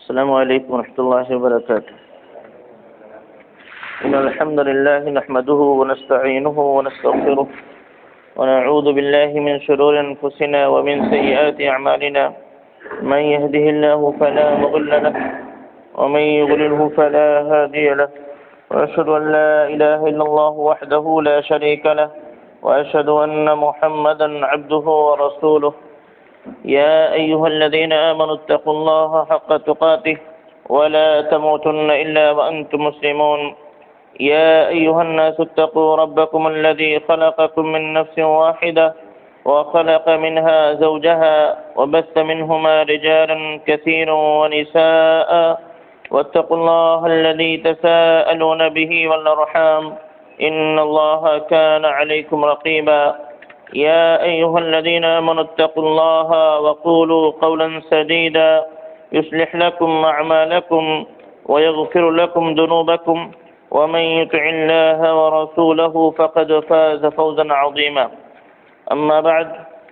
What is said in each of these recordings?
السلام علیکم ورحمۃ اللہ وبرکاتہ. إن الحمد لله نحمده ونستعينه ونستغفره ونعوذ بالله من شرور أنفسنا ومن سيئات أعمالنا. من يهده الله فلا مضل له ومن يضلله فلا هادي له. وأشهد أن لا إله إلا الله وحده لا شريك له وأشهد أن محمدا عبده ورسوله. يا أيها الذين آمنوا اتقوا الله حق تقاته ولا تموتن إلا وأنتم مسلمون. يا أيها الناس اتقوا ربكم الذي خلقكم من نفس واحدة وخلق منها زوجها وبث منهما رجالا كثيرا ونساء واتقوا الله الذي تساءلون به والأرحام إن الله كان عليكم رقيبا. يا أيها الذين آمنوا اتقوا الله وقولوا قولا سديدا يصلح لكم أعمالكم ويغفر لكم ذنوبكم ومن يطع الله ورسوله فقد فاز فوزا عظيما. أما بعد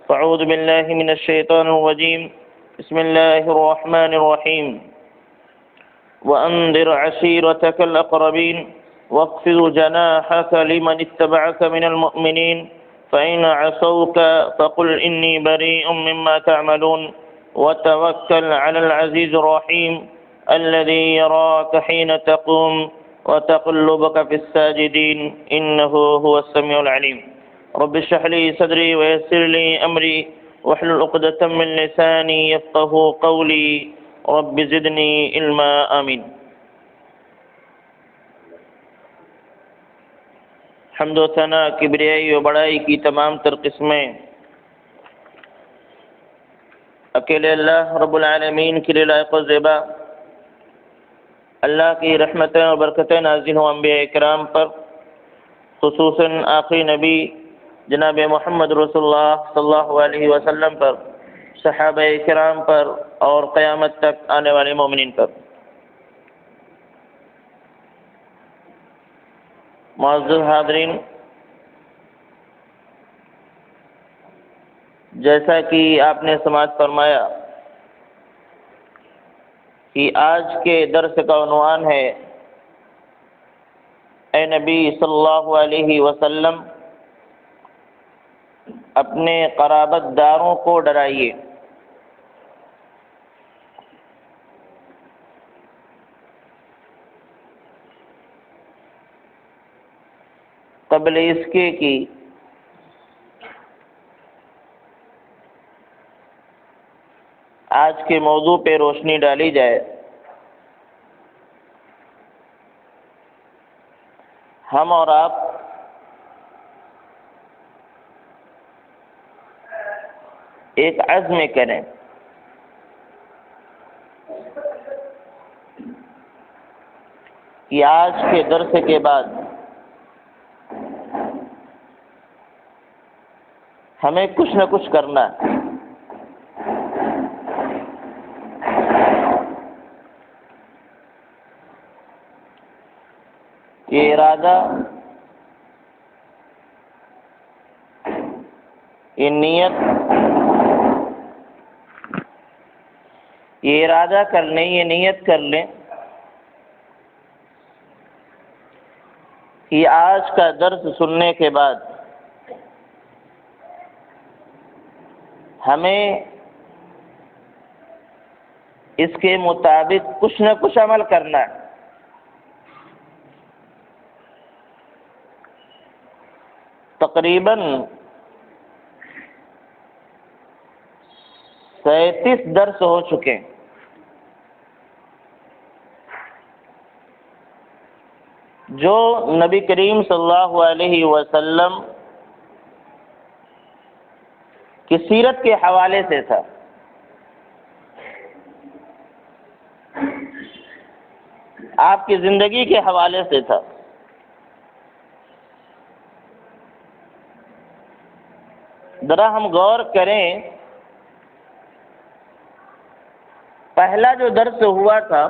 فأعوذ بالله من الشيطان الرجيم. بسم الله الرحمن الرحيم. وأنذر عشيرتك الأقربين واخفض جناحك لمن اتبعك من المؤمنين فإن عصوك فقل إني بريء مما تعملون وتوكل على العزيز الرحيم الذي يراك حين تقوم وتقلبك في الساجدين إنه هو السميع العليم. رب اشرح لي صدري ويسر لي أمري واحلل عقدة من لساني يفقهوا قولي رب زدني علما آمين. حمد و ثنا کبریائی و بڑائی کی تمام تر قسمیں اکیلے اللہ رب العالمین کے لیے لائق و زیبا. اللہ کی رحمتیں و برکتیں نازل ہوں انبیاء کرام پر، خصوصاً آخری نبی جناب محمد رسول اللہ صلی اللہ علیہ وسلم پر، صحابہ کرام پر اور قیامت تک آنے والے مومنین پر. معزز حاضرین، جیسا کہ آپ نے سماعت فرمایا کہ آج کے درس کا عنوان ہے اے نبی صلی اللہ علیہ وسلم اپنے قرابت داروں کو ڈرائیے. قبل اس کے کہ آج کے موضوع پہ روشنی ڈالی جائے، ہم اور آپ ایک عزم کریں کہ آج کے درس کے بعد ہمیں کچھ نہ کچھ کرنا ہے. یہ ارادہ، یہ نیت، یہ ارادہ کر لیں، یہ نیت کر لیں کہ آج کا درس سننے کے بعد ہمیں اس کے مطابق کچھ نہ کچھ عمل کرنا ہے. تقریباً 37 درس ہو چکے ہیں. جو نبی کریم صلی اللہ علیہ وسلم کی سیرت کے حوالے سے تھا. آپ کی زندگی کے حوالے سے تھا. ذرا ہم غور کریں، پہلا جو درس ہوا تھا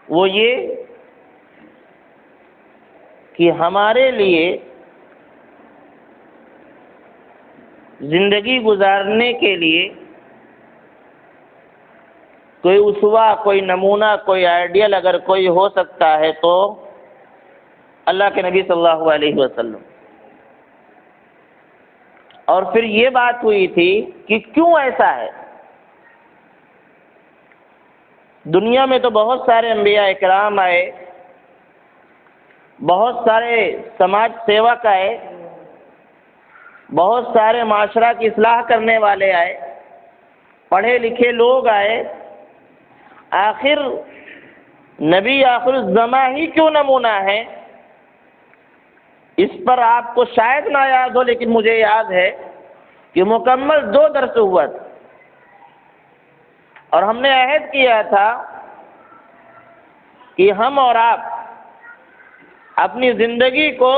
وہ یہ کہ ہمارے لیے زندگی گزارنے کے لیے کوئی اسوہ، کوئی نمونہ، کوئی آئیڈیل اگر کوئی ہو سکتا ہے تو اللہ کے نبی صلی اللہ علیہ وسلم۔ اور پھر یہ بات ہوئی تھی کہ کیوں ایسا ہے؟ دنیا میں تو بہت سارے انبیاء اکرام آئے، بہت سارے سماج سیوک آئے، بہت سارے معاشرہ کی اصلاح کرنے والے آئے، پڑھے لکھے لوگ آئے، آخر نبی آخر الزماں ہی کیوں نمونہ ہے؟ اس پر آپ کو شاید نہ یاد ہو، لیکن مجھے یاد ہے کہ مکمل 2 درس ہوا تھا، اور ہم نے عہد کیا تھا کہ ہم اور آپ اپنی زندگی کو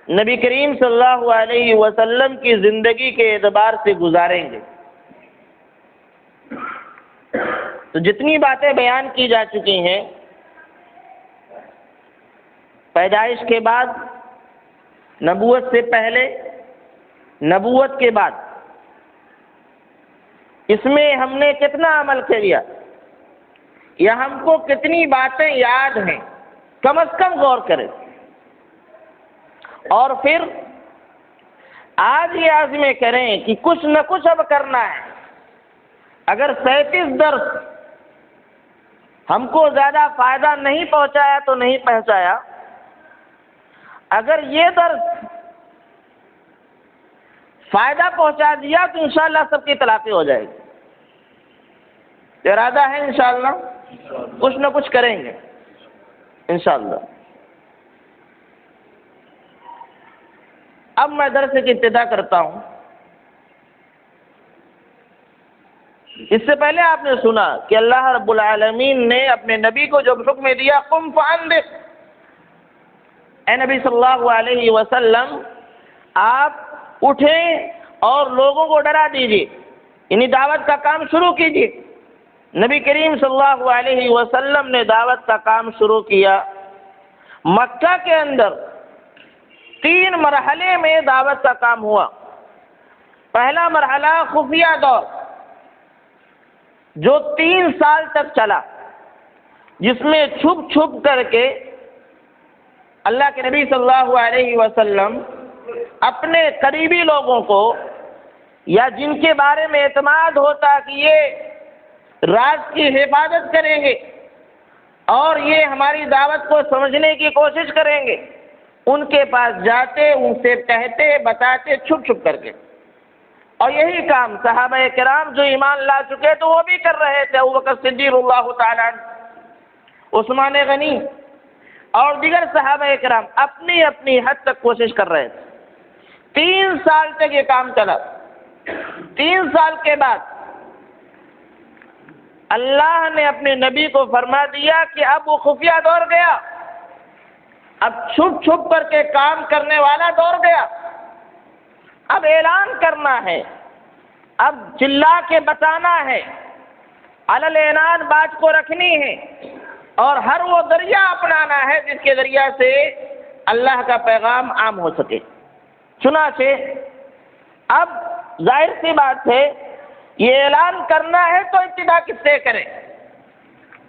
نبی کریم صلی اللہ علیہ وسلم کی زندگی کے اعتبار سے گزاریں گے۔ تو جتنی باتیں بیان کی جا چکی ہیں، پیدائش کے بعد، نبوت سے پہلے، نبوت کے بعد، اس میں ہم نے کتنا عمل کیا یا ہم کو کتنی باتیں یاد ہیں، کم از کم غور کریں۔ اور پھر آج یہ عزم کریں کہ کچھ نہ کچھ اب کرنا ہے۔ اگر 37 درس ہم کو زیادہ فائدہ نہیں پہنچایا تو نہیں پہنچایا، اگر یہ درس فائدہ پہنچا دیا تو انشاءاللہ سب کی تلافی ہو جائے گی۔ ارادہ ہے انشاءاللہ کچھ نہ کچھ کریں گے انشاءاللہ۔ اب میں درس کی ابتدا کرتا ہوں۔ اس سے پہلے آپ نے سنا کہ اللہ رب العالمین نے اپنے نبی کو جب حکم دیا قم فانذر، اے نبی صلی اللہ علیہ وسلم آپ اٹھیں اور لوگوں کو ڈرا دیجیے، یعنی دعوت کا کام شروع کیجیے۔ نبی کریم صلی اللہ علیہ وسلم نے دعوت کا کام شروع کیا۔ مکہ کے اندر 3 مرحلے میں دعوت کا کام ہوا۔ پہلا مرحلہ خفیہ دور جو 3 سال تک چلا، جس میں چھپ چھپ کر کے اللہ کے نبی صلی اللہ علیہ وسلم اپنے قریبی لوگوں کو یا جن کے بارے میں اعتماد ہوتا کہ یہ راز کی حفاظت کریں گے اور یہ ہماری دعوت کو سمجھنے کی کوشش کریں گے، ان کے پاس جاتے، ان سے کہتے، بتاتے چھپ چھپ کر کے۔ اور یہی کام صحابہ کرام جو ایمان لا چکے تو وہ بھی کر رہے تھے۔ ابوبکر صدیق اللہ تعالیٰ عنہ، عثمان غنی اور دیگر صحابہ کرام اپنی اپنی حد تک کوشش کر رہے تھے۔ 3 سال تک یہ کام چلا۔ 3 سال کے بعد اللہ نے اپنے نبی کو فرما دیا کہ اب وہ خفیہ دور گیا، اب چھپ چھپ کر کے کام کرنے والا دور گیا۔ اب اعلان کرنا ہے، اب چلا کے بتانا ہے، علی الاعلان بات کو رکھنی ہے، اور ہر وہ ذریعہ اپنانا ہے جس کے ذریعہ سے اللہ کا پیغام عام ہو سکے۔ چنانچہ اب ظاہر سی بات ہے، یہ اعلان کرنا ہے تو ابتدا کس سے کریں؟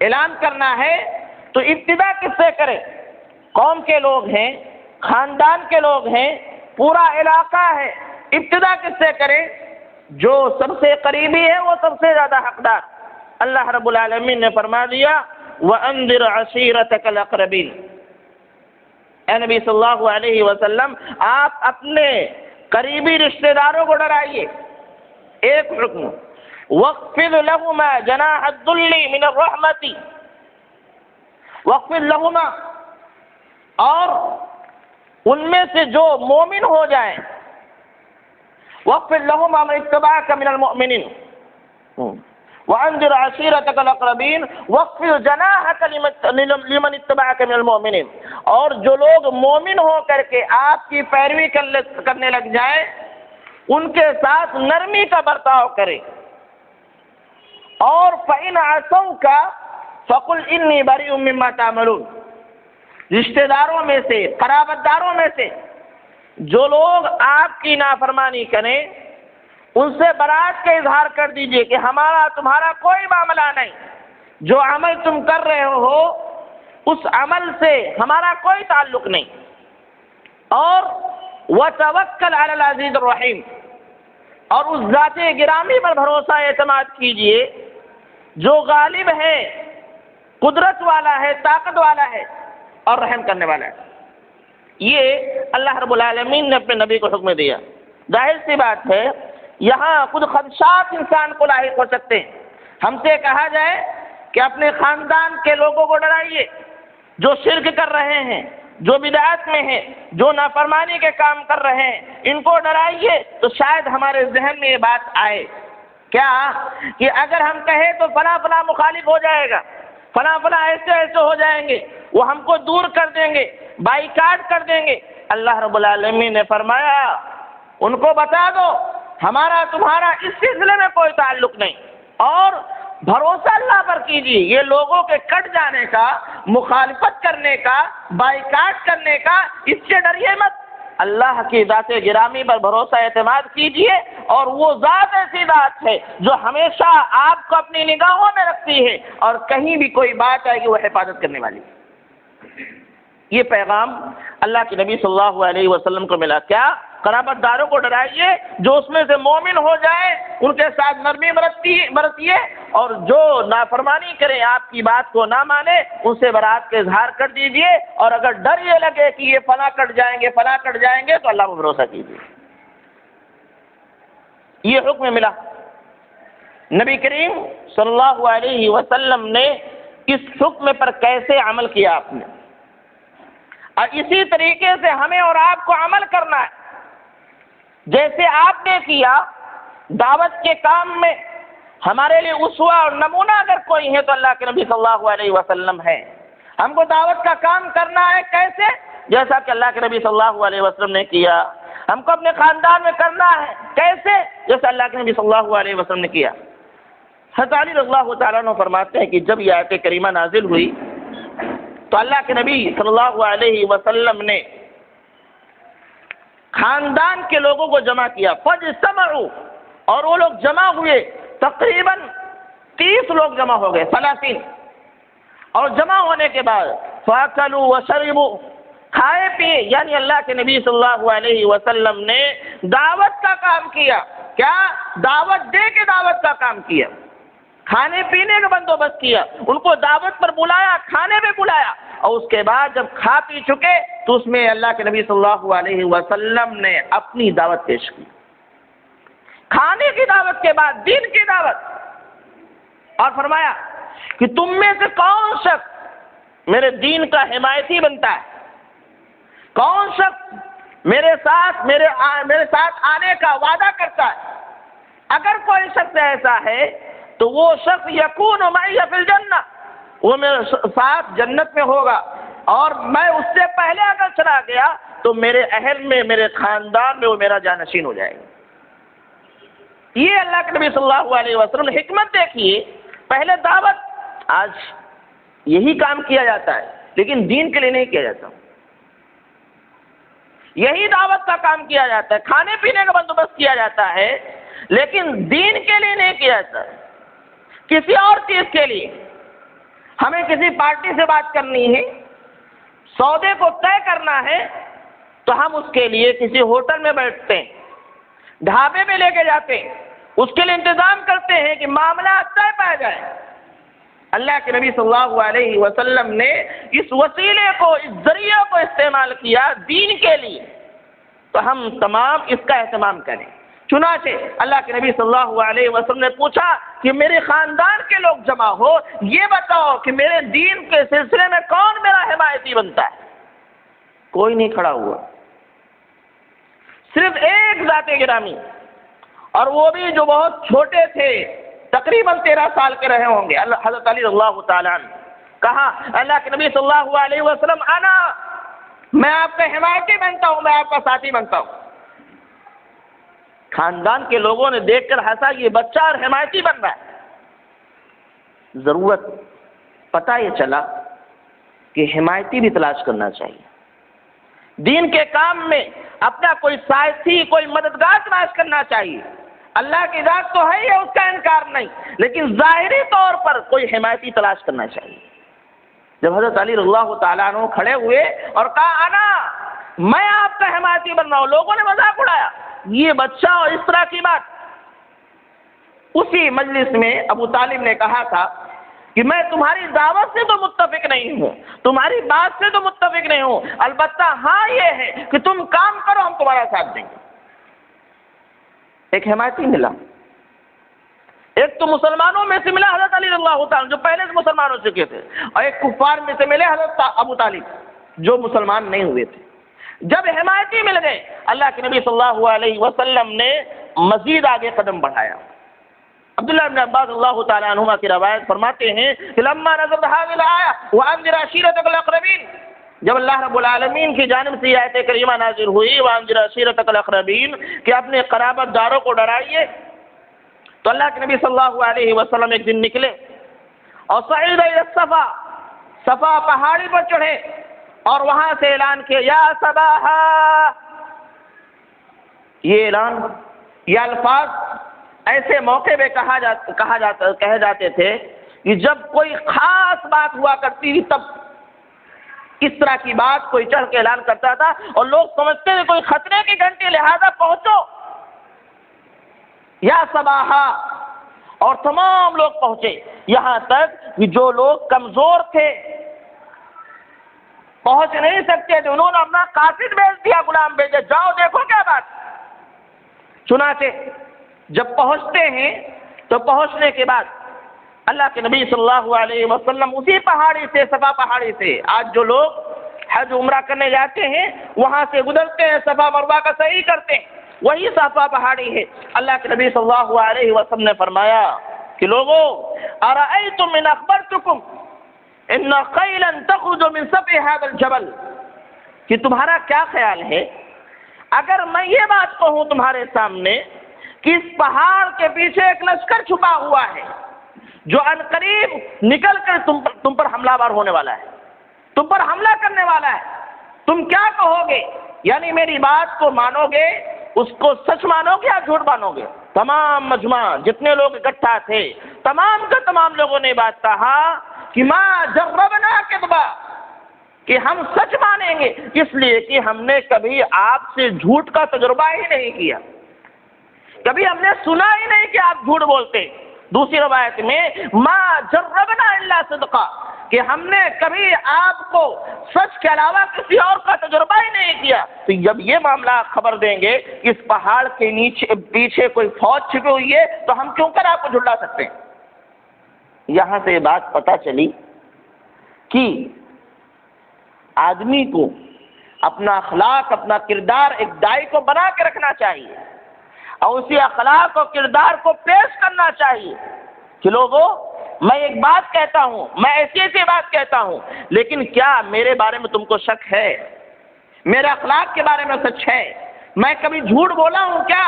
اعلان کرنا ہے تو ابتدا کس سے کریں؟ قوم کے لوگ ہیں، خاندان کے لوگ ہیں، پورا علاقہ ہے، ابتدا کس سے کریں؟ جو سب سے قریبی ہے وہ سب سے زیادہ حقدار۔ اللہ رب العالمین نے فرما دیا وَأَنذِرْ عَشِيرَتَكَ الْأَقْرَبِينَ، اے نبی صلی اللہ علیہ وسلم آپ اپنے قریبی رشتہ داروں کو ڈرائیے۔ ایک حکم وَاخْفِضْ لَهُمَا جَنَاحَ الذُّلِّ مِنَ الرَّحْمَةِ، وَاخْفِضْ لَهُمَا، اور ان میں سے جو مومن ہو جائیں، وَاخْفِضْ لَهُمَا مَنِ اتَّبَعَكَ مِنَ الْمُؤْمِنِينَ وَأَنذِرْ عَشِيرَتَكَ الْأَقْرَبِينَ وَاخْفِضْ جَنَاحَكَ لِمَنِ اتَّبَعَكَ مِنَ الْمُؤْمِنِينَ، اور جو لوگ مومن ہو کر کے آپ کی پیروی کرنے لگ جائیں ان کے ساتھ نرمی کا برتاؤ کرے۔ اور فَإِنْ عَصَوْكَ فَقُلْ إِنِّي بَرِيءٌ مِّمَّا تَعْمَلُونَ، رشتہ داروں میں سے، قرابت داروں میں سے جو لوگ آپ کی نافرمانی کریں ان سے برات کا اظہار کر دیجئے کہ ہمارا تمہارا کوئی معاملہ نہیں، جو عمل تم کر رہے ہو اس عمل سے ہمارا کوئی تعلق نہیں۔ اور وَتَوَكَّلْ عَلَى الْعَزِيزِ الرَّحِيمِ، اور اس ذات گرامی پر بھروسہ اعتماد کیجئے جو غالب ہے، قدرت والا ہے، طاقت والا ہے اور رحم کرنے والا ہے۔ یہ اللہ رب العالمین نے اپنے نبی کو حکم دیا۔ ظاہر سی بات ہے یہاں کچھ خدشات انسان کو لاحق ہو سکتے ہیں۔ ہم سے کہا جائے کہ اپنے خاندان کے لوگوں کو ڈرائیے جو شرک کر رہے ہیں، جو بدعات میں ہیں، جو نافرمانی کے کام کر رہے ہیں، ان کو ڈرائیے، تو شاید ہمارے ذہن میں یہ بات آئے کیا کہ اگر ہم کہیں تو فلاں فلاں مخالف ہو جائے گا، فلاں فلاں ایسے ایسے ہو جائیں گے، وہ ہم کو دور کر دیں گے، بائیکاٹ کر دیں گے۔ اللہ رب العالمین نے فرمایا ان کو بتا دو ہمارا تمہارا اس سلسلے میں کوئی تعلق نہیں، اور بھروسہ اللہ پر کیجیے۔ یہ لوگوں کے کٹ جانے کا، مخالفت کرنے کا، بائیکاٹ کرنے کا، اس سے ڈریے مت۔ اللہ کی ذات گرامی پر بھروسہ اعتماد کیجیے، اور وہ ذات ایسی ذات ہے جو ہمیشہ آپ کو اپنی نگاہوں میں رکھتی ہے، اور کہیں بھی کوئی بات آئے گی وہ حفاظت کرنے والی ہے۔ یہ پیغام اللہ کے نبی صلی اللہ علیہ وسلم کو ملا۔ کیا؟ قرابت داروں کو ڈرائیے، جو اس میں سے مومن ہو جائے ان کے ساتھ نرمی برتیے، اور جو نافرمانی کریں، آپ کی بات کو نہ مانے، ان سے برات کا اظہار کر دیجئے، اور اگر ڈر یہ لگے کہ یہ فلاں کٹ جائیں گے، فلاں کٹ جائیں گے، تو اللہ پر بھروسہ کیجیے۔ یہ حکم ملا۔ نبی کریم صلی اللہ علیہ وسلم نے اس حکم پر کیسے عمل کیا آپ نے، اور اسی طریقے سے ہمیں اور آپ کو عمل کرنا ہے جیسے آپ نے کیا۔ دعوت کے کام میں ہمارے لیے اسوہ اور نمونہ اگر کوئی ہے تو اللہ کے نبی صلی اللہ علیہ وسلم ہے۔ ہم کو دعوت کا کام کرنا ہے کیسے؟ جیسا کہ اللہ کے نبی صلی اللہ علیہ وسلم نے کیا۔ ہم کو اپنے خاندان میں کرنا ہے کیسے؟ جیسا اللہ کے نبی صلی اللہ علیہ وسلم نے کیا۔ حضرت علی رضی اللہ تعالیٰ عنہ فرماتے ہیں کہ جب یہ آیت کریمہ نازل ہوئی تو اللہ کے نبی صلی اللہ علیہ وسلم نے خاندان کے لوگوں کو جمع کیا، فاجتمعوا، اور وہ لوگ جمع ہوئے، تقریباً 30 لوگ جمع ہو گئے، 30۔ اور جمع ہونے کے بعد فاکلوا وشربوا، کھائے پیے، یعنی اللہ کے نبی صلی اللہ علیہ وسلم نے دعوت کا کام کیا۔ کیا؟ دعوت دے کے دعوت کا کام کیا، کھانے پینے کا بندوبست کیا، ان کو دعوت پر بلایا، کھانے پہ بلایا، اور اس کے بعد جب کھا پی چکے تو اس میں اللہ کے نبی صلی اللہ علیہ وسلم نے اپنی دعوت پیش کی۔ کھانے کی دعوت کے بعد دین کی دعوت، اور فرمایا کہ تم میں سے کون شخص میرے دین کا حمایتی بنتا ہے، کون شخص میرے ساتھ آنے کا وعدہ کرتا ہے۔ اگر کوئی شخص ایسا ہے تو وہ شخص یکون معی فی الجنہ، وہ میرے ساتھ جنت میں ہوگا، اور میں اس سے پہلے اگر چلا گیا تو میرے اہل میں، میرے خاندان میں وہ میرا جانشین ہو جائے گا۔ یہ اللہ کے نبی صلی اللہ علیہ وسلم نے حکمت دیکھیے۔ پہلے دعوت، آج یہی کام کیا جاتا ہے لیکن دین کے لیے نہیں کیا جاتا۔ یہی دعوت کا کام کیا جاتا ہے، کھانے پینے کا بندوبست کیا جاتا ہے، لیکن دین کے لیے نہیں کیا جاتا ہے، کسی اور چیز کے لیے۔ ہمیں کسی پارٹی سے بات کرنی ہے، سودے کو طے کرنا ہے، تو ہم اس کے لیے کسی ہوٹل میں بیٹھتے ہیں، ڈھابے میں لے کے جاتے ہیں، اس کے لیے انتظام کرتے ہیں کہ معاملہ طے پا جائے۔ اللہ کے نبی صلی اللہ علیہ وسلم نے اس وسیلے کو، اس ذریعے کو استعمال کیا دین کے لیے، تو ہم تمام اس کا اہتمام کریں۔ چنانچہ اللہ کے نبی صلی اللہ علیہ وسلم نے پوچھا کہ میرے خاندان کے لوگ جمع ہو، یہ بتاؤ کہ میرے دین کے سلسلے میں کون میرا حمایتی بنتا ہے؟ کوئی نہیں کھڑا ہوا، صرف ایک ذات گرامی، اور وہ بھی جو بہت چھوٹے تھے، تقریباً 13 سال کے رہے ہوں گے، حضرت علی رضی اللہ تعالیٰ عنہ۔ کہا اللہ کے نبی صلی اللہ علیہ وسلم، میں آپ کا حمایتی بنتا ہوں، میں آپ کا ساتھی بنتا ہوں۔ خاندان کے لوگوں نے دیکھ کر ہنسا، یہ بچہ اور حمایتی بن رہا ہے۔ ضرورت پتہ یہ چلا کہ حمایتی بھی تلاش کرنا چاہیے، دین کے کام میں اپنا کوئی ساتھی، کوئی مددگار تلاش کرنا چاہیے۔ اللہ کی ذات تو ہے یہ، اس کا انکار نہیں، لیکن ظاہری طور پر کوئی حمایتی تلاش کرنا چاہیے۔ جب حضرت علی رضی اللہ تعالیٰ عنہ کھڑے ہوئے اور کہا انا، میں آپ کا حمایتی بن رہا ہوں، لوگوں نے مذاق اڑایا، یہ بچہ اور اس طرح کی بات۔ اسی مجلس میں ابو طالب نے کہا تھا کہ میں تمہاری دعوت سے تو متفق نہیں ہوں، تمہاری بات سے تو متفق نہیں ہوں، البتہ ہاں یہ ہے کہ تم کام کرو، ہم تمہارا ساتھ دیں گے۔ ایک حمایتی ملا، ایک تو مسلمانوں میں سے ملا حضرت علی رضی اللہ تعالیٰ جو پہلے سے مسلمان ہو چکے تھے، اور ایک کفار میں سے ملے حضرت ابو طالب جو مسلمان نہیں ہوئے تھے۔ جب حمایتی مل گئے، اللہ کے نبی صلی اللہ علیہ وسلم نے مزید آگے قدم بڑھایا۔ عبداللہ بن عباس اللہ تعالیٰ عنہما کی روایت فرماتے ہیں کہ لما نزلت هذه الآية وأنذر عشيرتك الأقربين، جب اللہ رب العالمین کی جانب سے یہ آیت کریمہ نازل ہوئی وأنذر عشيرتك الأقربين کہ اپنے قرابت داروں کو ڈرائیے، تو اللہ کے نبی صلی اللہ علیہ وسلم ایک دن نکلے اور صعید الى الصفا، صفا پہاڑی پر چڑھے اور وہاں سے اعلان کیا یا صباحا۔ یہ اعلان، یہ الفاظ ایسے موقع پہ کہے جاتے تھے کہ جب کوئی خاص بات ہوا کرتی تھی تب اس طرح کی بات کوئی چڑھ کے اعلان کرتا تھا، اور لوگ سمجھتے تھے کوئی خطرے کی گھنٹی، لہذا پہنچو یا صباحا، اور تمام لوگ پہنچے، یہاں تک کہ جو لوگ کمزور تھے پہنچ نہیں سکتے تھے، انہوں نے اپنا قاصد بھیج دیا، غلام بھیجے، جاؤ دیکھو کیا بات۔ چنانچہ جب پہنچتے ہیں تو پہنچنے کے بعد اللہ کے نبی صلی اللہ علیہ وسلم اسی پہاڑی سے، صفا پہاڑی سے، آج جو لوگ حج عمرہ کرنے جاتے ہیں وہاں سے گزرتے ہیں، صفا مروہ کا سعی کرتے ہیں، وہی صفا پہاڑی ہے۔ اللہ کے نبی صلی اللہ علیہ وسلم نے فرمایا کہ لوگو ارأیتم ان اخبرتکم ان قیلا تخرج من سفح هذا الجبل، کہ تمہارا کیا خیال ہے اگر میں یہ بات کہوں تمہارے سامنے کہ اس پہاڑ کے پیچھے ایک لشکر چھپا ہوا ہے جو عنقریب نکل کر تم پر حملہ آور ہونے والا ہے، تم پر حملہ کرنے والا ہے، تم کیا کہو گے؟ یعنی میری بات کو مانو گے، اس کو سچ مانو گے یا جھوٹ مانو گے؟ تمام مجمع جتنے لوگ اکٹھا تھے، تمام کا تمام لوگوں نے بات کہا کہ ما جربنا کذبا، کہ ہم سچ مانیں گے، اس لیے کہ ہم نے کبھی آپ سے جھوٹ کا تجربہ ہی نہیں کیا، کبھی ہم نے سنا ہی نہیں کہ آپ جھوٹ بولتے۔ دوسری روایت میں ما جربنا الا صدقا، کہ ہم نے کبھی آپ کو سچ کے علاوہ کسی اور کا تجربہ ہی نہیں کیا۔ تو جب یہ معاملہ خبر دیں گے کہ اس پہاڑ کے پیچھے کوئی فوج چھپی ہوئی ہے تو ہم کیوں کر آپ کو جھٹلا سکتے ہیں؟ یہاں سے یہ بات پتہ چلی کہ آدمی کو اپنا اخلاق، اپنا کردار ایک داعی کو بنا کے رکھنا چاہیے، اور اسی اخلاق اور کردار کو پیش کرنا چاہیے کہ لوگوں میں ایک بات کہتا ہوں، میں ایسی بات کہتا ہوں، لیکن کیا میرے بارے میں تم کو شک ہے؟ میرے اخلاق کے بارے میں سچ ہے؟ میں کبھی جھوٹ بولا ہوں کیا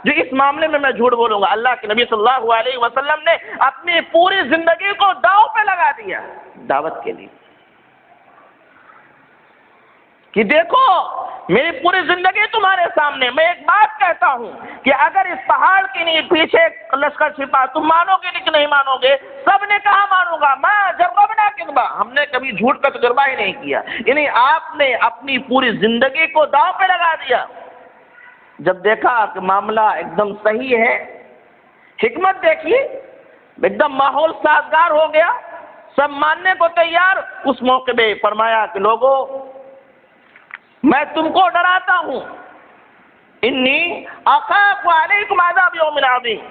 جو اس معاملے میں جھوٹ بولوں گا؟ اللہ کے نبی صلی اللہ علیہ وسلم نے اپنی پوری زندگی کو داؤ پہ لگا دیا دعوت کے لیے، کہ دیکھو میری پوری زندگی تمہارے سامنے، میں ایک بات کہتا ہوں کہ اگر اس پہاڑ کے پیچھے لشکر چھپا تم مانو گے کہ نہیں مانو گے؟ سب نے کہا مانوں گا۔ ما جربنا کذبا، ہم نے کبھی جھوٹ کا تجربہ ہی نہیں کیا، یعنی آپ نے اپنی پوری زندگی کو داؤ پہ لگا دیا۔ جب دیکھا کہ معاملہ ایک دم صحیح ہے، حکمت دیکھیے، ایک دم ماحول سازگار ہو گیا، سب ماننے کو تیار، اس موقع پہ فرمایا کہ لوگوں میں تم کو ڈراتا ہوں، انی اخاف علیکم عذاب یوم عظیم،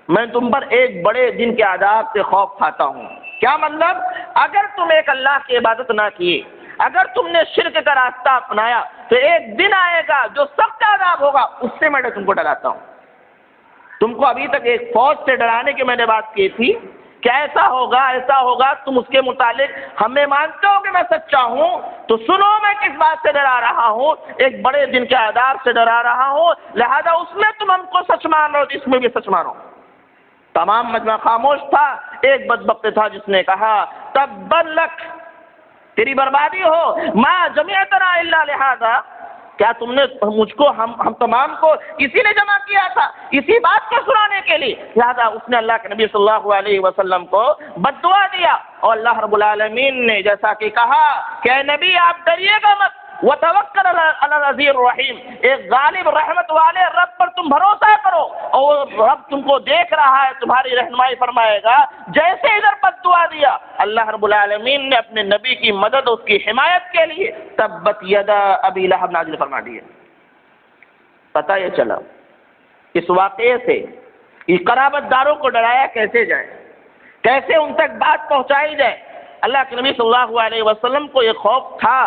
میں تم پر ایک بڑے دن کے عذاب سے خوف کھاتا ہوں۔ کیا مطلب؟ اگر تم ایک اللہ کی عبادت نہ کیے، اگر تم نے شرک کا راستہ اپنایا تو ایک دن آئے گا جو سخت عذاب ہوگا، اس سے میں تم کو ڈراتا ہوں۔ تم کو ابھی تک ایک فوج سے ڈرانے کی میں نے بات کی تھی کہ ایسا ہوگا ایسا ہوگا، تم اس کے متعلق ہمیں مانتے ہو کہ میں سچا ہوں، تو سنو میں کس بات سے ڈرا رہا ہوں، ایک بڑے دن کے عذاب سے ڈرا رہا ہوں، لہذا اس میں تم ہم کو سچ مان رہو، اس میں بھی سچ مانو۔ تمام مجمع خاموش تھا، ایک بدبخت تھا جس نے کہا تبا لک، تیری بربادی ہو، ما جمعتنا الا لہذا، کیا تم نے مجھ کو ہم تمام کو اسی نے جمع کیا تھا، اسی بات کو سنانے کے لیے؟ لہذا اس نے اللہ کے نبی صلی اللہ علیہ وسلم کو بد دعا دیا، اور اللہ رب العالمین نے جیسا کہ کہا کہ اے نبی آپ ڈریے گا مت، وتوکل علی العزیز الرحیم، ایک غالب رحمت والے رب پر تم بھروسہ کرو، اور رب تم کو دیکھ رہا ہے، تمہاری رہنمائی فرمائے گا۔ جیسے ادھر بد دعا دیا، اللہ رب العالمین نے اپنے نبی کی مدد، اس کی حمایت کے لیے تبت یدا ابی لہب نازل فرما دیے۔ پتہ یہ چلا اس واقعے سے یہ قرابت داروں کو ڈرایا کیسے جائے، کیسے ان تک بات پہنچائی جائے۔ اللہ کے نبی صلی اللہ علیہ وسلم کو یہ خوف تھا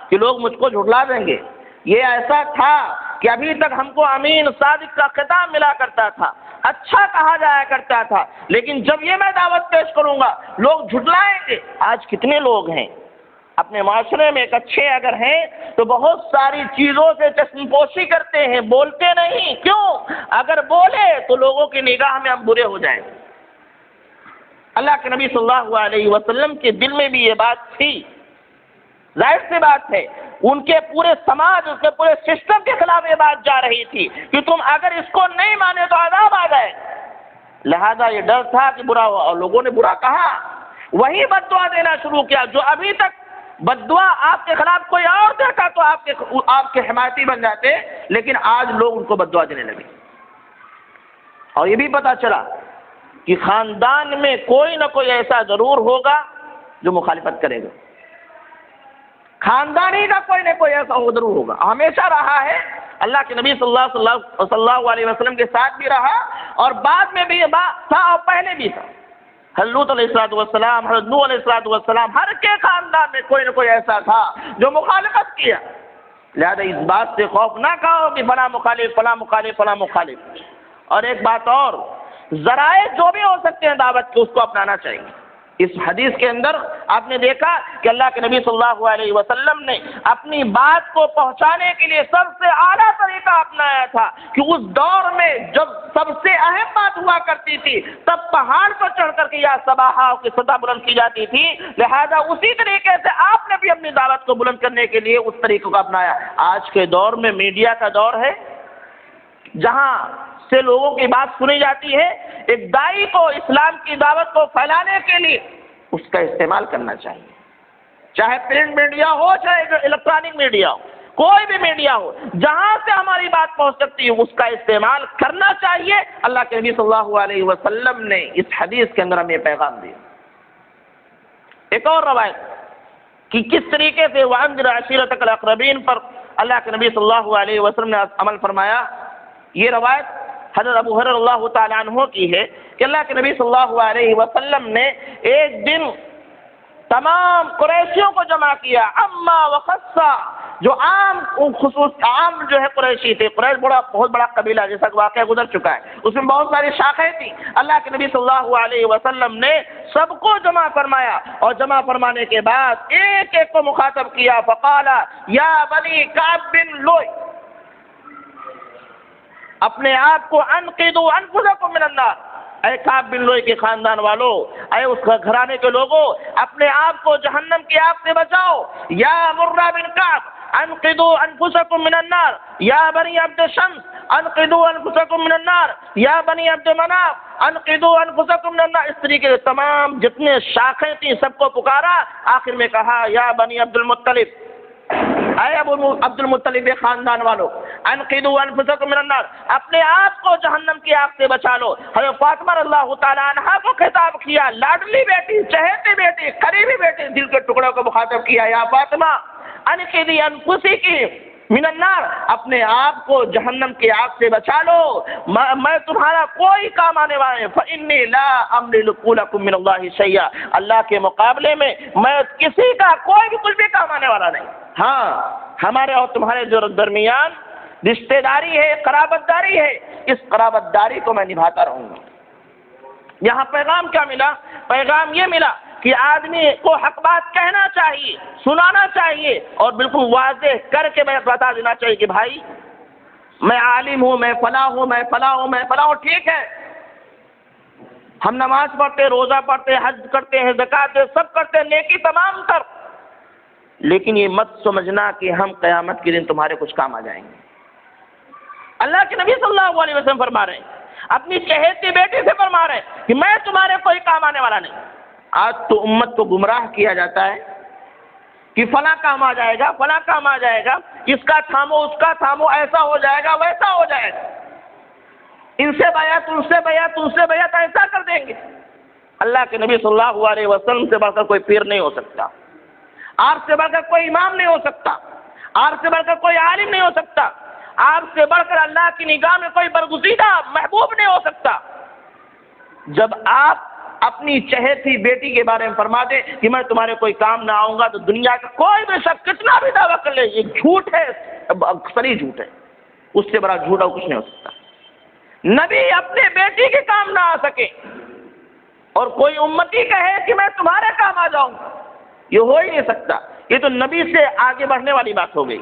کہ لوگ مجھ کو جھٹلا دیں گے، یہ ایسا تھا کہ ابھی تک ہم کو امین صادق کا خطاب ملا کرتا تھا، اچھا کہا جایا کرتا تھا، لیکن جب یہ میں دعوت پیش کروں گا لوگ جھٹلائیں گے۔ آج کتنے لوگ ہیں اپنے معاشرے میں ایک اچھے اگر ہیں تو بہت ساری چیزوں سے چشم پوشی کرتے ہیں، بولتے نہیں، کیوں؟ اگر بولے تو لوگوں کی نگاہ میں ہم برے ہو جائیں۔ اللہ کے نبی صلی اللہ علیہ وسلم کے دل میں بھی یہ بات تھی، ظاہر سی بات ہے ان کے پورے سماج، اس کے پورے سسٹم کے خلاف یہ بات جا رہی تھی کہ تم اگر اس کو نہیں مانے تو عذاب آ جائے۔ لہذا یہ ڈر تھا کہ برا ہوا، اور لوگوں نے برا کہا، وہی بد دعا دینا شروع کیا جو ابھی تک بد دعا آپ کے خلاف کوئی اور دیتا تو آپ کے حمایتی بن جاتے، لیکن آج لوگ ان کو بد دعا دینے لگے۔ اور یہ بھی پتا چلا کہ خاندان میں کوئی نہ کوئی ایسا ضرور ہوگا جو مخالفت کرے گا، خاندان ہی کا کوئی نہ کوئی ایسا ضرور ہوگا، ہمیشہ رہا ہے۔ اللہ کے نبی صلی اللہ علیہ وسلم کے ساتھ بھی رہا، اور بعد میں بھی یہ بات تھا، اور پہلے بھی تھا۔ حضرت لوط علیہ السلام، حضرت نوح علیہ السلام، ہر کے خاندان میں کوئی نہ کوئی ایسا تھا جو مخالفت کیا۔ لہذا اس بات سے خوف نہ کھاؤ کہ فلاں مخالف، فلاں مخالف، فلاں مخالف۔ اور ایک بات اور، ذرائع جو بھی ہو سکتے ہیں دعوت کے، اس کو اپنانا چاہیے۔ اس حدیث کے اندر آپ نے دیکھا کہ اللہ کے نبی صلی اللہ علیہ وسلم نے اپنی بات کو پہنچانے کے لیے سب سے اعلیٰ طریقہ اپنایا تھا کہ اس دور میں جب سب سے اہم بات ہوا کرتی تھی تب پہاڑ پر چڑھ کر کے یا صباحہ کی صدا بلند کی جاتی تھی، لہذا اسی طریقے سے آپ نے بھی اپنی دعوت کو بلند کرنے کے لیے اس طریقے کو اپنایا۔ آج کے دور میں میڈیا کا دور ہے، جہاں سے لوگوں کی بات سنی جاتی ہے، ایک داعی کو اسلام کی دعوت کو پھیلانے کے لیے اس کا استعمال کرنا چاہیے، چاہے پرنٹ میڈیا ہو، چاہے الیکٹرانک میڈیا ہو، کوئی بھی میڈیا ہو، جہاں سے ہماری بات پہنچ سکتی ہے اس کا استعمال کرنا چاہیے۔ اللہ کے نبی صلی اللہ علیہ وسلم نے اس حدیث کے اندر ہمیں پیغام دیا۔ ایک اور روایت کہ کس طریقے سے وَأَنذِرْ عَشِيرَتَكَ الْأَقْرَبِينَ پر اللہ کے نبی صلی اللہ علیہ وسلم نے عمل فرمایا۔ یہ روایت حضرت ابو ہریرہ اللہ تعالیٰ عنہ کی ہے کہ اللہ کے نبی صلی اللہ علیہ وسلم نے ایک دن تمام قریشیوں کو جمع کیا، عامہ و خاصہ، جو عام جو ہے قریشی تھے۔ قریش بہت بڑا قبیلہ، جیسا کہ واقعہ گزر چکا ہے، اس میں بہت ساری شاخیں تھیں۔ اللہ کے نبی صلی اللہ علیہ وسلم نے سب کو جمع فرمایا، اور جمع فرمانے کے بعد ایک ایک کو مخاطب کیا، فقال یا بنی کعب بن لؤی، اپنے آپ کو انقذوا انفسکم من النار، اے کعب بن لؤی کے خاندان والوں، اے اس گھرانے کے لوگوں، اپنے آپ کو جہنم کی آگ سے بچاؤ۔ یا مرہ بن کعب انقذوا انفسکم من النار، یا بنی عبد شمس انقذوا انفسکم من النار، یا بنی عبد مناف انقذوا انفسکم من النار۔ اس طریقے سے تمام جتنے شاخیں تھیں سب کو پکارا، آخر میں کہا یا بنی عبد المطلب، اے ابو عبد المطلب کے خاندان والوں، انقذوا انفسکم من النار، اپنے آپ کو جہنم کی آگ سے بچا لو۔ حضرت فاطمہ رضی اللہ تعالیٰ عنہا کو خطاب کیا، لاڈلی بیٹی، چہیتی بیٹی، قریبی بیٹی، دل کے ٹکڑوں کو مخاطب کیا، یا فاطمہ انقذی انفسک من النار، اپنے آپ کو جہنم کی آگ سے بچا لو، میں تمہارا کوئی کام آنے والا ہے۔ فإنی لا أملك لكم من الله شيئا، اللہ کے مقابلے میں میں کسی کا کوئی بھی کچھ بھی کام آنے والا نہیں۔ ہاں، ہمارے اور تمہارے جو درمیان رشتہ داری ہے، قرابت داری ہے، اس قرابت داری کو میں نبھاتا رہوں گا۔ یہاں پیغام کیا ملا؟ پیغام یہ ملا کہ آدمی کو حق بات کہنا چاہیے، سنانا چاہیے، اور بالکل واضح کر کے بتا دینا چاہیے کہ بھائی میں عالم ہوں، میں فلاں ہوں، میں فلاں ہوں، میں فلاں ہوں، ٹھیک ہے، ہم نماز پڑھتے، روزہ پڑھتے، حج کرتے ہیں، زکوٰۃ سب کرتے ہیں، نیکی تمام کر، لیکن یہ مت سمجھنا کہ ہم قیامت کے دن تمہارے کچھ کام آ جائیں گے۔ اللہ کے نبی صلی اللہ علیہ وسلم فرما رہے ہیں، اپنی چہیتی بیٹی سے فرما رہے ہیں کہ میں تمہارے کوئی کام آنے والا نہیں۔ آج تو امت کو گمراہ کیا جاتا ہے کہ فلاں کام آ جائے گا، فلاں کام آ جائے گا، اس کا تھامو، اس کا تھامو، ایسا ہو جائے گا، ویسا ہو جائے گا، ان سے بیعت، ان سے بیعت، ان سے بیعت، ایسا کر دیں گے۔ اللہ کے نبی صلی اللہ علیہ وسلم سے بڑھ کر کوئی پیر نہیں ہو سکتا، آپ سے بڑھ کر کوئی امام نہیں ہو سکتا، آپ سے بڑھ کر کوئی عالم نہیں ہو سکتا، آپ سے بڑھ کر اللہ کی نگاہ میں کوئی برگزیدہ محبوب نہیں ہو سکتا۔ جب آپ اپنی چہیتی بیٹی کے بارے میں فرما دیں کہ میں تمہارے کوئی کام نہ آؤں گا، تو دنیا کا کوئی بھی شخص کتنا بھی دعویٰ کر لے، یہ جھوٹ ہے، اکثری جھوٹ ہے، اس سے بڑا جھوٹ اور کچھ نہیں ہو سکتا۔ نبی اپنے بیٹی کے کام نہ آ سکے اور کوئی امتی کہے کہ میں تمہارے کام آ جاؤں، یہ ہو ہی نہیں سکتا۔ یہ تو نبی سے آگے بڑھنے والی بات ہو گئی۔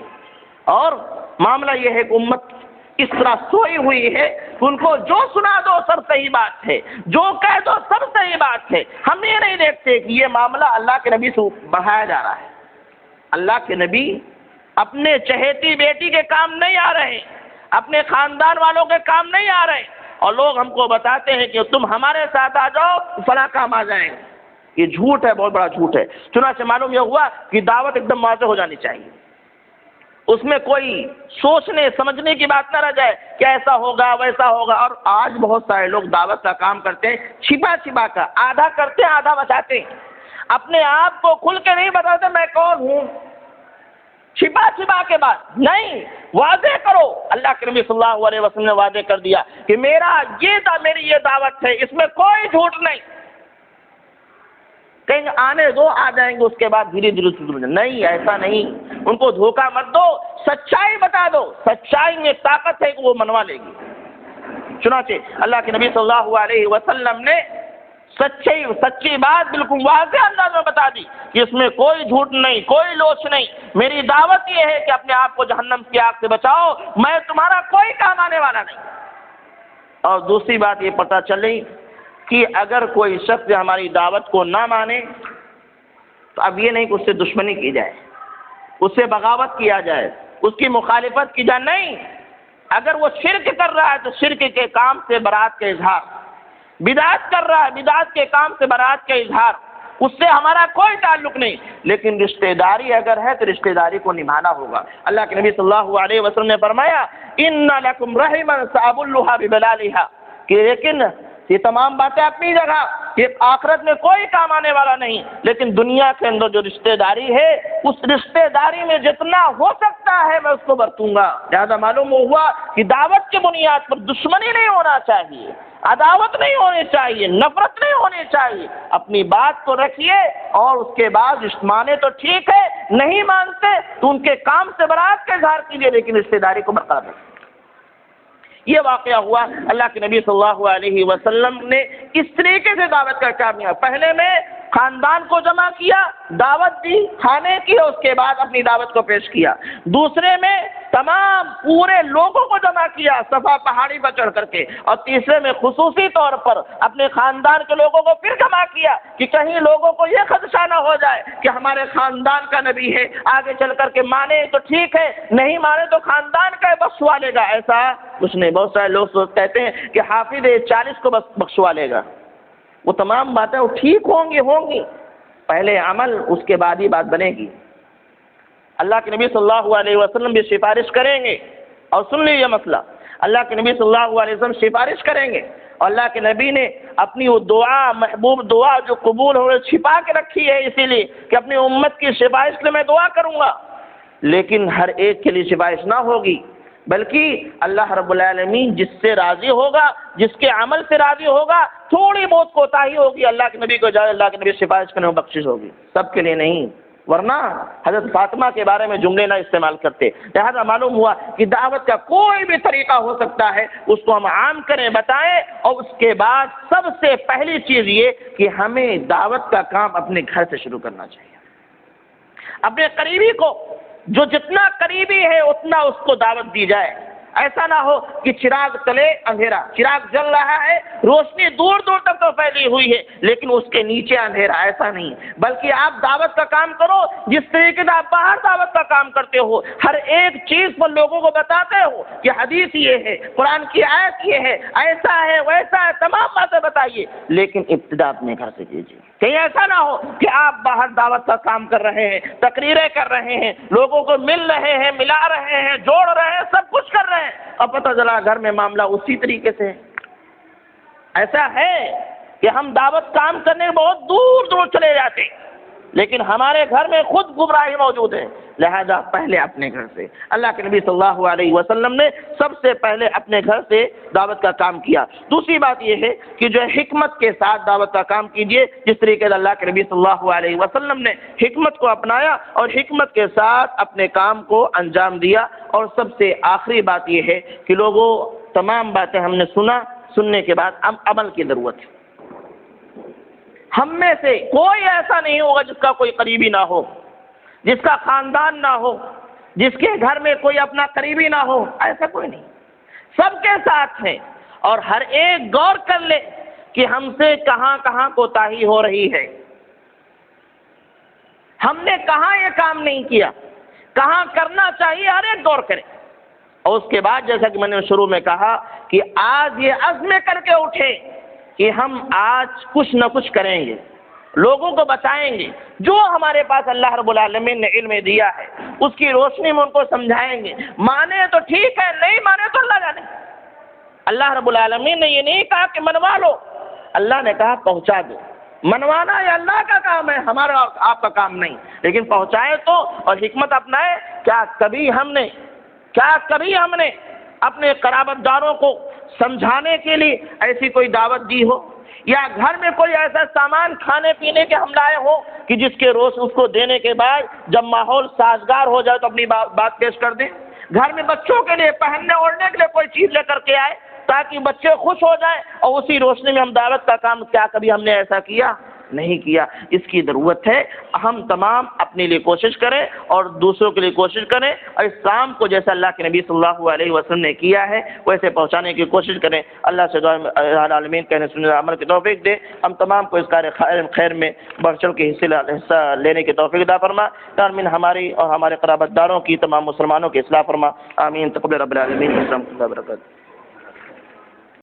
اور معاملہ یہ ہے کہ امت اس طرح سوئی ہوئی ہے، ان کو جو سنا دو سب صحیح بات ہے، جو کہہ دو سب صحیح بات ہے۔ ہم یہ نہیں دیکھتے کہ یہ معاملہ اللہ کے نبی سے بڑھایا جا رہا ہے۔ اللہ کے نبی اپنے چہیتی بیٹی کے کام نہیں آ رہے، اپنے خاندان والوں کے کام نہیں آ رہے، اور لوگ ہم کو بتاتے ہیں کہ تم ہمارے ساتھ آ جاؤ فلاں کام آ جائیں گے۔ یہ جھوٹ ہے، بہت بڑا جھوٹ ہے۔ چنانچہ معلوم یہ ہوا کہ دعوت ایک دم واضح ہو جانی چاہیے، اس میں کوئی سوچنے سمجھنے کی بات نہ رہ جائے کہ ایسا ہوگا ویسا ہوگا۔ اور آج بہت سارے لوگ دعوت کا کام کرتے ہیں چھپا چھپا کر، آدھا کرتے ہیں آدھا بچاتے ہیں، اپنے آپ کو کھل کے نہیں بتاتے میں کون ہوں، چھپا چھپا کے بات نہیں، واضح کرو۔ اللہ کے نبی صلی اللہ علیہ وسلم نے واضح کر دیا کہ میری یہ دعوت ہے، اس میں کوئی جھوٹ نہیں۔ کہیں گے آنے دو، آ جائیں گے اس کے بعد دھیرے دھیرے، نہیں، ایسا نہیں، ان کو دھوکہ مت دو، سچائی بتا دو، سچائی میں طاقت ہے کہ وہ منوا لے گی۔ چنانچہ اللہ کے نبی صلی اللہ علیہ وسلم نے سچی بات بالکل واضح انداز میں بتا دی کہ اس میں کوئی جھوٹ نہیں، کوئی لوچ نہیں۔ میری دعوت یہ ہے کہ اپنے آپ کو جہنم کی آگ سے بچاؤ، میں تمہارا کوئی کام آنے والا نہیں۔ اور دوسری بات یہ پتہ چلی کہ اگر کوئی شخص ہماری دعوت کو نہ مانے تو اب یہ نہیں کہ اس سے دشمنی کی جائے، اس سے بغاوت کیا جائے، اس کی مخالفت کی جائے، نہیں۔ اگر وہ شرک کر رہا ہے تو شرک کے کام سے برات کا اظہار، بدعت کر رہا ہے بدعت کے کام سے برات کا اظہار، اس سے ہمارا کوئی تعلق نہیں۔ لیکن رشتہ داری اگر ہے تو رشتہ داری کو نبھانا ہوگا۔ اللہ کے نبی صلی اللہ علیہ وسلم نے فرمایا ان لکم رحما سابلھا ببلالھا، کہ لیکن یہ تمام باتیں اپنی جگہ، یہ آخرت میں کوئی کام آنے والا نہیں، لیکن دنیا کے اندر جو رشتہ داری ہے اس رشتہ داری میں جتنا ہو سکتا ہے میں اس کو برتوں گا۔ لہذا معلوم ہوا کہ دعوت کی بنیاد پر دشمنی نہیں ہونا چاہیے، عداوت نہیں ہونی چاہیے، نفرت نہیں ہونی چاہیے۔ اپنی بات کو رکھیے اور اس کے بعد مانے تو ٹھیک ہے، نہیں مانتے تو ان کے کام سے برات کا اظہار کیجیے، لیکن رشتہ داری کو برقرار رکھیے۔ یہ واقعہ ہوا، اللہ کے نبی صلی اللہ علیہ وسلم نے اس طریقے سے دعوت کا کام کیا۔ پہلے میں خاندان کو جمع کیا، دعوت دی، کھانے کی، اور اس کے بعد اپنی دعوت کو پیش کیا۔ دوسرے میں تمام پورے لوگوں کو جمع کیا صفا پہاڑی پر چڑھ کر کے، اور تیسرے میں خصوصی طور پر اپنے خاندان کے لوگوں کو پھر جمع کیا کہ کہیں لوگوں کو یہ خدشہ نہ ہو جائے کہ ہمارے خاندان کا نبی ہے، آگے چل کر کے مانے تو ٹھیک ہے، نہیں مانے تو خاندان کا بخشوا لے گا۔ ایسا کچھ نہیں۔ بہت سارے لوگ کہتے ہیں کہ حافظ 40 کو بس بخشوا لے گا۔ وہ تمام باتیں وہ ٹھیک ہوں گی، پہلے عمل، اس کے بعد ہی بات بنے گی۔ اللہ کے نبی صلی اللہ علیہ وسلم بھی سفارش کریں گے، اور سن لیجیے یہ مسئلہ، اللہ کے نبی صلی اللہ علیہ وسلم سفارش کریں گے، اور اللہ کے نبی نے اپنی وہ دعا، محبوب دعا جو قبول ہو چھپا کے رکھی ہے، اسی لیے کہ اپنی امت کی سفارش کے لیے میں دعا کروں گا۔ لیکن ہر ایک کے لیے سفارش نہ ہوگی، بلکہ اللہ رب العالمین جس سے راضی ہوگا، جس کے عمل سے راضی ہوگا، تھوڑی بہت کوتاہی ہوگی، اللہ کے نبی کو اجازت، اللہ کے نبی سفارش کرنے میں بخشش ہوگی، سب کے لیے نہیں۔ ورنہ حضرت فاطمہ کے بارے میں جملے نہ استعمال کرتے۔ لہذا معلوم ہوا کہ دعوت کا کوئی بھی طریقہ ہو سکتا ہے، اس کو ہم عام کریں، بتائیں، اور اس کے بعد سب سے پہلی چیز یہ کہ ہمیں دعوت کا کام اپنے گھر سے شروع کرنا چاہیے۔ اپنے قریبی کو، جو جتنا قریبی ہے اتنا اس کو دعوت دی جائے۔ ایسا نہ ہو کہ چراغ تلے اندھیرا، چراغ جل رہا ہے، روشنی دور دور تک تو پھیلی ہوئی ہے لیکن اس کے نیچے اندھیرا، ایسا نہیں، بلکہ آپ دعوت کا کام کرو جس طریقے سے آپ باہر دعوت کا کام کرتے ہو، ہر ایک چیز پر لوگوں کو بتاتے ہو کہ حدیث یہ ہے، قرآن کی آیت یہ ہے، ایسا ہے ویسا ہے، تمام باتیں بتائیے، لیکن ابتدا اپنے گھر سے کیجیے۔ کہیں ایسا نہ ہو کہ آپ باہر دعوت کا کام کر رہے ہیں، تقریریں کر رہے ہیں، لوگوں کو مل رہے ہیں، ملا رہے ہیں، جوڑ رہے ہیں، سب کچھ کر رہے ہیں، اور پتہ چلا گھر میں معاملہ اسی طریقے سے ہے۔ ایسا ہے کہ ہم دعوت کام کرنے میں بہت دور دور چلے جاتے ہیں لیکن ہمارے گھر میں خود گمراہی موجود ہے، لہذا پہلے اپنے گھر سے۔ اللہ کے نبی صلی اللہ علیہ وسلم نے سب سے پہلے اپنے گھر سے دعوت کا کام کیا۔ دوسری بات یہ ہے کہ جو حکمت کے ساتھ دعوت کا کام کیجیے، جس طریقے سے اللہ کے نبی صلی اللہ علیہ وسلم نے حکمت کو اپنایا اور حکمت کے ساتھ اپنے کام کو انجام دیا۔ اور سب سے آخری بات یہ ہے کہ لوگوں، تمام باتیں ہم نے سننے کے بعد اب عمل کی ضرورت ہے۔ ہم میں سے کوئی ایسا نہیں ہوگا جس کا کوئی قریبی نہ ہو، جس کا خاندان نہ ہو، جس کے گھر میں کوئی اپنا قریبی نہ ہو، ایسا کوئی نہیں، سب کے ساتھ ہیں۔ اور ہر ایک غور کر لے کہ ہم سے کہاں کہاں کوتاہی ہو رہی ہے، ہم نے کہاں یہ کام نہیں کیا، کہاں کرنا چاہیے، ہر ایک غور کرے۔ اور اس کے بعد جیسا کہ میں نے شروع میں کہا کہ آج یہ عزم کر کے اٹھے کہ ہم آج کچھ نہ کچھ کریں گے، لوگوں کو بتائیں گے، جو ہمارے پاس اللہ رب العالمین نے علم دیا ہے اس کی روشنی میں ان کو سمجھائیں گے۔ مانے تو ٹھیک ہے، نہیں مانے تو اللہ جانے۔ اللہ رب العالمین نے یہ نہیں کہا کہ منوا لو، اللہ نے کہا پہنچا دو۔ منوانا یہ اللہ کا کام ہے، ہمارا آپ کا کام نہیں، لیکن پہنچائے تو اور حکمت اپنائے۔ کیا کبھی ہم نے اپنے قرابت داروں کو سمجھانے کے لیے ایسی کوئی دعوت دی ہو، یا گھر میں کوئی ایسا سامان کھانے پینے کے ہم لائے ہو کہ جس کے روز اس کو دینے کے بعد جب ماحول سازگار ہو جائے تو اپنی بات پیش کر دیں؟ گھر میں بچوں کے لیے پہننے اوڑھنے کے لیے کوئی چیز لے کر کے آئے تاکہ بچے خوش ہو جائیں، اور اسی روشنی میں ہم دعوت کا کام، کیا کبھی ہم نے ایسا کیا؟ نہیں کیا۔ اس کی ضرورت ہے ہم تمام اپنے لیے کوشش کریں اور دوسروں کے لیے کوشش کریں، اور اس کام کو جیسا اللہ کے نبی صلی اللہ علیہ وسلم نے کیا ہے ویسے پہنچانے کی کوشش کریں۔ اللہ سے دعا العالمین کہنے سننے عمل کی توفیق دے، ہم تمام کو اس کار خیر میں بڑھ چڑھ کے حصہ لینے کی توفیق عطا فرما۔ آمین۔ ہماری اور ہمارے قرابت داروں کی، تمام مسلمانوں کی اصلاح فرما، آمین۔ تقبل رب العالمین۔ السلام علیکم و رحمۃ اللہ وبرکاتہ۔